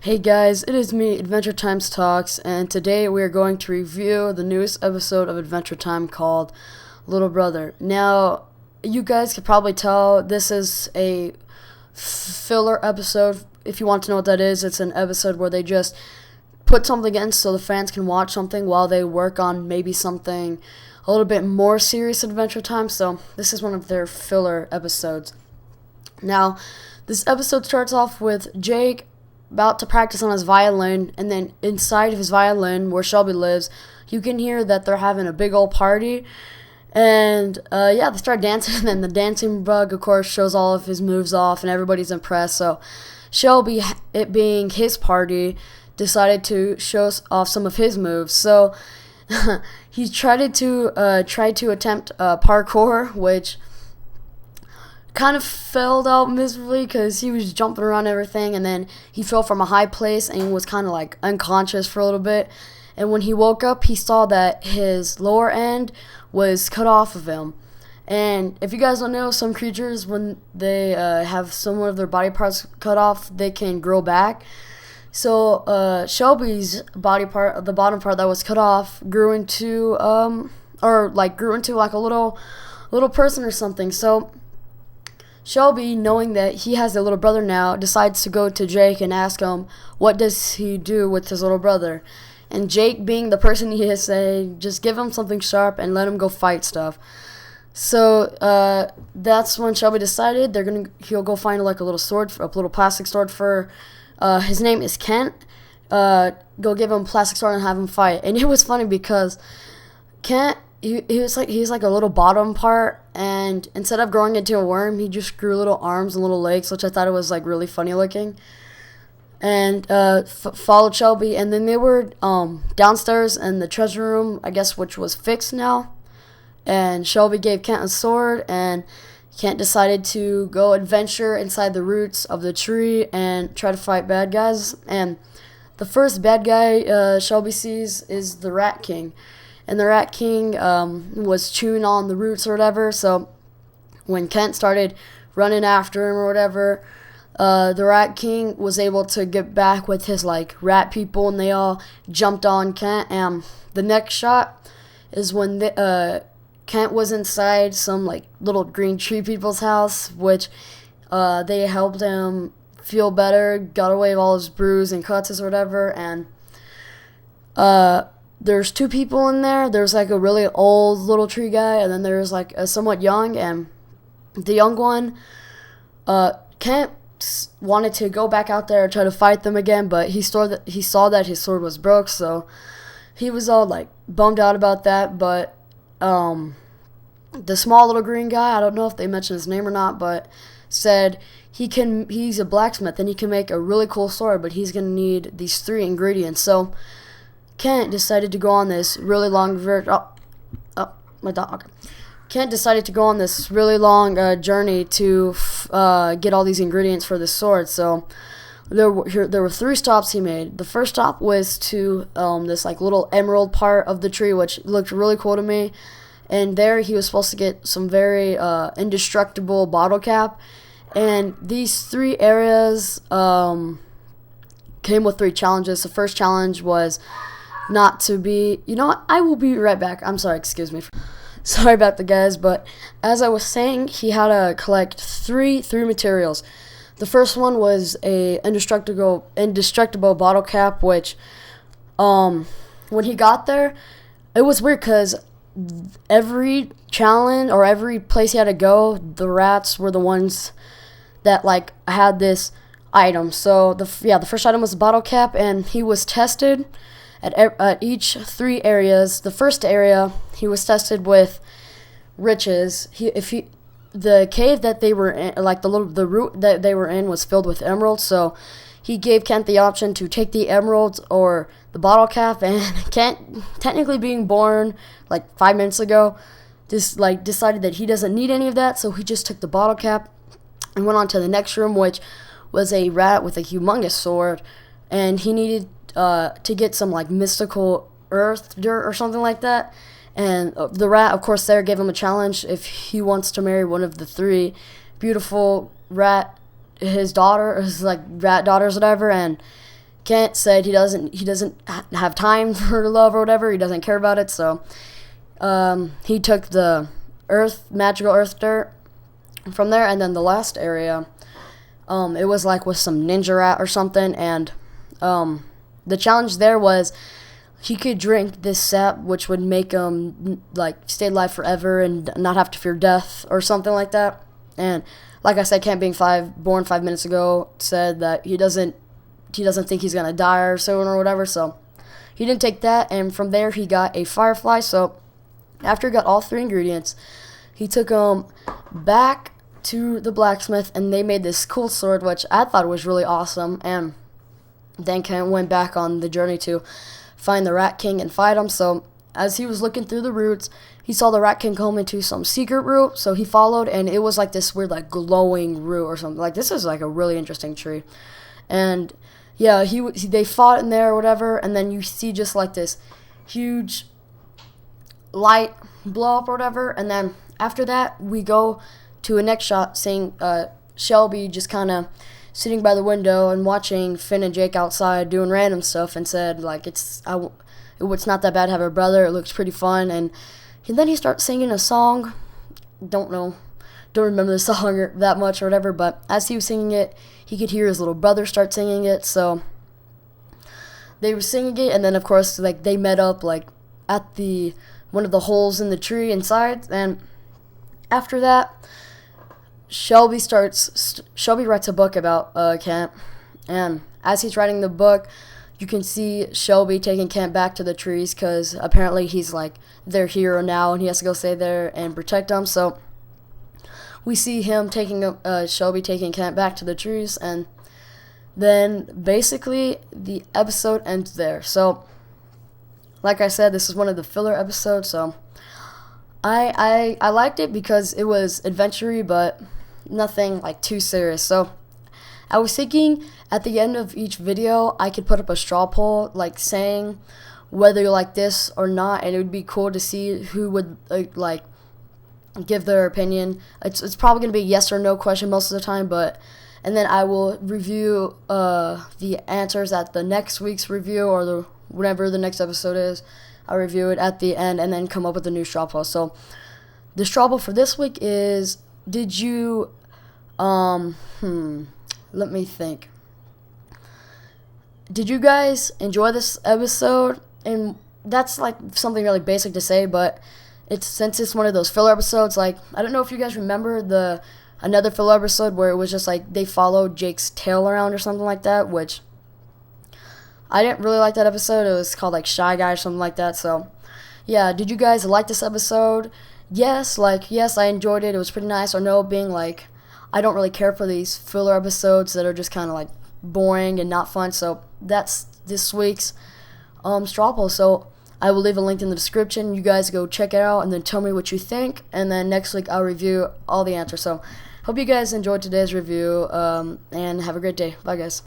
Hey guys, it is me, Adventure Times Talks, and today we are going to review the newest episode of Adventure Time called Little Brother. Now, you guys could probably tell this is a filler episode. If you want to know what that is, it's an episode where they just put something in so the fans can watch something while they work on maybe something a little bit more serious in Adventure Time. So this is one of their filler episodes. Now, this episode starts off with Jake about to practice on his violin, and then inside of his violin, where Shelby lives, you can hear that they're having a big old party. And they start dancing, and then the dancing bug, of course, shows all of his moves off, and everybody's impressed. So Shelby, it being his party, decided to show off some of his moves. So he tried to attempt parkour, which kind of failed out miserably because he was jumping around everything, and then he fell from a high place and was kind of like unconscious for a little bit. And when he woke up, he saw that his lower end was cut off of him. And if you guys don't know, some creatures, when they have some of their body parts cut off, they can grow back. So Shelby's body part, the bottom part that was cut off, grew into like a little person or something. So Shelby, knowing that he has a little brother now, decides to go to Jake and ask him what does he do with his little brother. And Jake, being the person he is, say just give him something sharp and let him go fight stuff. So that's when Shelby decided he'll go find like a little plastic sword for his name is Kent. Go give him a plastic sword and have him fight. And it was funny because Kent, he's like a little bottom part, and instead of growing into a worm, he just grew little arms and little legs, which I thought it was like really funny looking. And followed Shelby, and then they were downstairs in the treasure room, I guess, which was fixed now. And Shelby gave Kent a sword, and Kent decided to go adventure inside the roots of the tree and try to fight bad guys. And the first bad guy Shelby sees is the Rat King. And the Rat King was chewing on the roots or whatever. So when Kent started running after him or whatever, the Rat King was able to get back with his like rat people, and they all jumped on Kent. And the next shot is when Kent was inside some like little green tree people's house, which they helped him feel better, got away with all his bruises and cuts or whatever. And there's two people in there. There's like a really old little tree guy, and then there's like a somewhat young. And the young one, Kent wanted to go back out there and try to fight them again, but he saw that his sword was broke, so he was all like bummed out about that. But the small little green guy, I don't know if they mentioned his name or not, but said he's a blacksmith and he can make a really cool sword, but he's gonna need these 3 ingredients. So Kent decided to go on this really long Kent decided to go on this really long journey to get all these ingredients for this sword. So there were 3 stops he made. The first stop was to this like little emerald part of the tree, which looked really cool to me. And there he was supposed to get some very indestructible bottle cap. And these 3 areas came with 3 challenges. The first challenge was not to be... You know what? I will be right back. I'm sorry. Excuse me. Sorry about the guys, but as I was saying, he had to collect three materials. The first one was a indestructible bottle cap, which when he got there, it was weird because every challenge or every place he had to go, the rats were the ones that like had this item. So the first item was a bottle cap, and he was tested at each 3 areas. The first area, he was tested with riches. The cave that they were in, like the root that they were in, was filled with emeralds. So he gave Kent the option to take the emeralds or the bottle cap. And Kent, technically being born like 5 minutes ago, just like decided that he doesn't need any of that. So he just took the bottle cap and went on to the next room, which was a rat with a humongous sword, and he needed to get some like mystical earth dirt or something like that. And the rat, of course, there gave him a challenge if he wants to marry one of the 3 beautiful rat, his daughter, his like rat daughters, whatever. And Kent said he doesn't have time for love or whatever. He doesn't care about it. So he took the magical earth dirt from there, and then the last area, it was like with some ninja rat or something, and the challenge there was he could drink this sap, which would make him like stay alive forever and not have to fear death or something like that. And like I said, Kent being born 5 minutes ago, said that he doesn't think he's gonna die or soon or whatever. So he didn't take that, and from there he got a firefly. So after he got all 3 ingredients, he took them back to the blacksmith, and they made this cool sword, which I thought was really awesome. And then Kent went back on the journey to find the Rat King and fight him. So as he was looking through the roots, he saw the Rat King come into some secret root, so he followed, and it was like this weird like glowing root or something. Like, this is like a really interesting tree. And yeah, they fought in there or whatever, and then you see just like this huge light blow up or whatever, and then after that we go to a next shot seeing Shelby just kind of sitting by the window and watching Finn and Jake outside doing random stuff, and said like it's not that bad to have a brother, it looks pretty fun. And then he starts singing a song. Don't remember the song that much or whatever, but as he was singing it, he could hear his little brother start singing it. So they were singing it, and then of course like they met up like at one of the holes in the tree inside. And after that, Shelby writes a book about Kent, and as he's writing the book, you can see Shelby taking Kent back to the trees, because apparently he's like their hero now, and he has to go stay there and protect them. So we see him Shelby taking Kent back to the trees, and then basically the episode ends there. So like I said, this is one of the filler episodes, so I liked it because it was adventure-y, but nothing like too serious. So I was thinking at the end of each video I could put up a straw poll like saying whether you like this or not, and it would be cool to see who would like give their opinion. It's probably gonna be a yes or no question most of the time, and then I will review the answers at the next week's review, or whenever the next episode is. I'll review it at the end and then come up with a new straw poll. So the straw poll for this week is, did you let me think. Did you guys enjoy this episode? And that's like something really basic to say, but since it's one of those filler episodes, like I don't know if you guys remember another filler episode where it was just like they followed Jake's tail around or something like that, which I didn't really like that episode. It was called like Shy Guy or something like that. So yeah, did you guys like this episode? Yes, I enjoyed it. It was pretty nice. Or no, being like, I don't really care for these filler episodes that are just kind of like boring and not fun. So that's this week's straw poll. So I will leave a link in the description. You guys go check it out and then tell me what you think. And then next week I'll review all the answers. So hope you guys enjoyed today's review, and have a great day. Bye, guys.